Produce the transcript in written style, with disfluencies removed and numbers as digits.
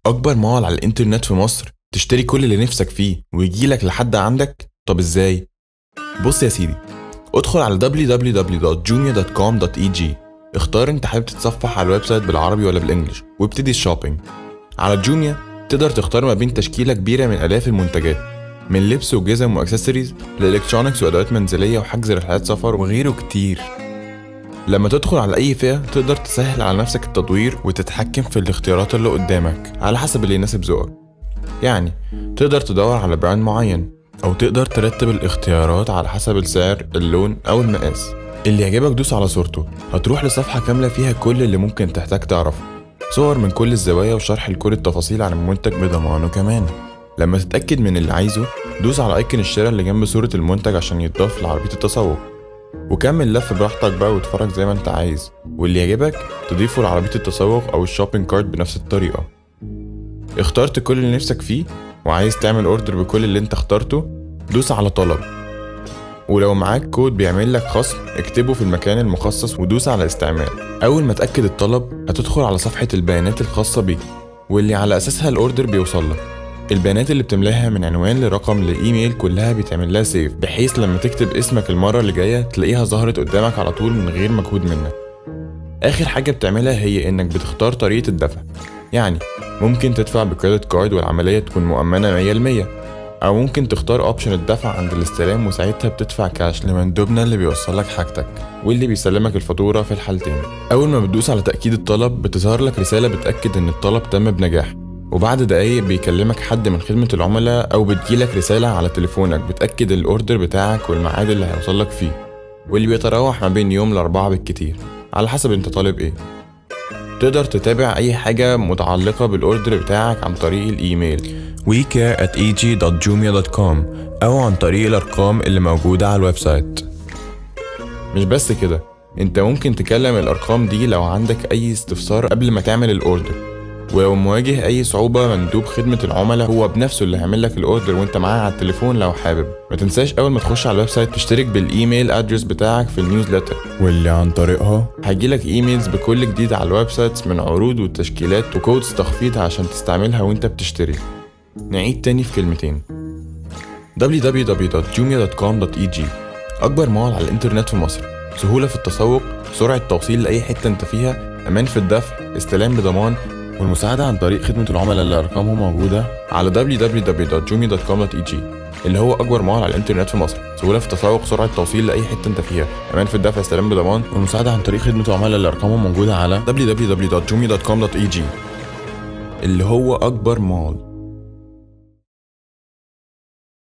أكبر مول على الإنترنت في مصر تشتري كل اللي نفسك فيه ويجيلك لحد عندك؟ طب إزاي؟ بص يا سيدي، ادخل على www.jumia.com.eg. اختار انت حابب تتصفح على الويب سايت بالعربي ولا بالانجلش وابتدي الشوبينج. على جوميا تقدر تختار ما بين تشكيلة كبيرة من آلاف المنتجات، من لبس وجزم واكسسوارز لإلكترونيكس وأدوات منزلية وحجز رحلات سفر وغيره كتير. لما تدخل على أي فئة تقدر تسهل على نفسك التدوير وتتحكم في الاختيارات اللي قدامك على حسب اللي يناسب ذوقك. يعني تقدر تدور على براند معين أو تقدر ترتب الاختيارات على حسب السعر، اللون أو المقاس. اللي يعجبك دوس على صورته، هتروح لصفحة كاملة فيها كل اللي ممكن تحتاج تعرفه، صور من كل الزوايا وشرح لكل التفاصيل عن المنتج بضمانه كمان. لما تتأكد من اللي عايزه دوس على ايكون الشراء اللي جنب صورة المنتج عشان يتضاف لعربية التسوق، وكمل لف براحتك بقى واتفرج زي ما انت عايز، واللي يعجبك تضيفه لعربية التسوق أو الشوبينج كارت بنفس الطريقة. اخترت كل اللي نفسك فيه وعايز تعمل اوردر بكل اللي انت اخترته، دوس على طلب، ولو معاك كود بيعمل لك خصم اكتبه في المكان المخصص ودوس على استعمال. اول ما تأكد الطلب هتدخل على صفحة البيانات الخاصة بيك واللي على اساسها الاوردر بيوصل لك. البيانات اللي بتملاها من عنوان لرقم لايميل كلها بيتعمل لها سيف، بحيث لما تكتب اسمك المرة اللي جاية تلاقيها ظهرت قدامك على طول من غير مجهود منك. اخر حاجة بتعملها هي انك بتختار طريقة الدفع، يعني ممكن تدفع بكريدت كارد والعملية تكون مؤمنة 100%، أو ممكن تختار اوبشن الدفع عند الاستلام وساعتها بتدفع كاش لمندوبنا اللي بيوصلك حاجتك واللي بيسلمك الفاتورة في الحالتين. أول ما بتدوس على تأكيد الطلب بتظهر لك رسالة بتأكد إن الطلب تم بنجاح، وبعد دقايق بيكلمك حد من خدمة العملاء أو بتجيلك رسالة على تليفونك بتأكد الأوردر بتاعك والميعاد اللي هيوصلك فيه، واللي بيتراوح ما بين يوم ل4 بالكتير على حسب انت طالب ايه. تقدر تتابع أي حاجة متعلقة بالأوردر بتاعك عن طريق الإيميل wecare@eg.jumia.com أو عن طريق الأرقام اللي موجودة على الويب سايت. مش بس كده، انت ممكن تكلم الأرقام دي لو عندك أي استفسار قبل ما تعمل الأوردر، ولو مواجه أي صعوبة مندوب خدمة العملاء هو بنفسه اللي هيعمل لك الأوردر وانت معاه على التليفون لو حابب. ما تنساش أول ما تخش على الويب سايت تشترك بالإيميل أدرس بتاعك في النيوزلتر، واللي عن طريقها هيجيلك إيميلز بكل جديد على الويب سايت من عروض وتشكيلات وكودز تخفيض عشان تستعملها وانت بتشتري. نعيد تاني في كلمتين: www.jumia.com.eg. أكبر مول على الإنترنت في مصر، سهولة في التسوق، سرعة توصيل لأي حتة انت فيها، أمان في الدفع، استلام بضمان، والمساعدة عن طريق خدمة العملاء اللي أرقامهم موجودة على www.jumia.com.eg، اللي هو أكبر مول على الإنترنت في مصر، سهولة في التسوق، سرعة توصيل لأي حتة انت فيها، أمان في الدفع، استلام بضمان، والمساعدة عن طريق خدمة العملاء اللي أرقامهم موجودة على www.jumia.com.eg، اللي هو أكبر مول.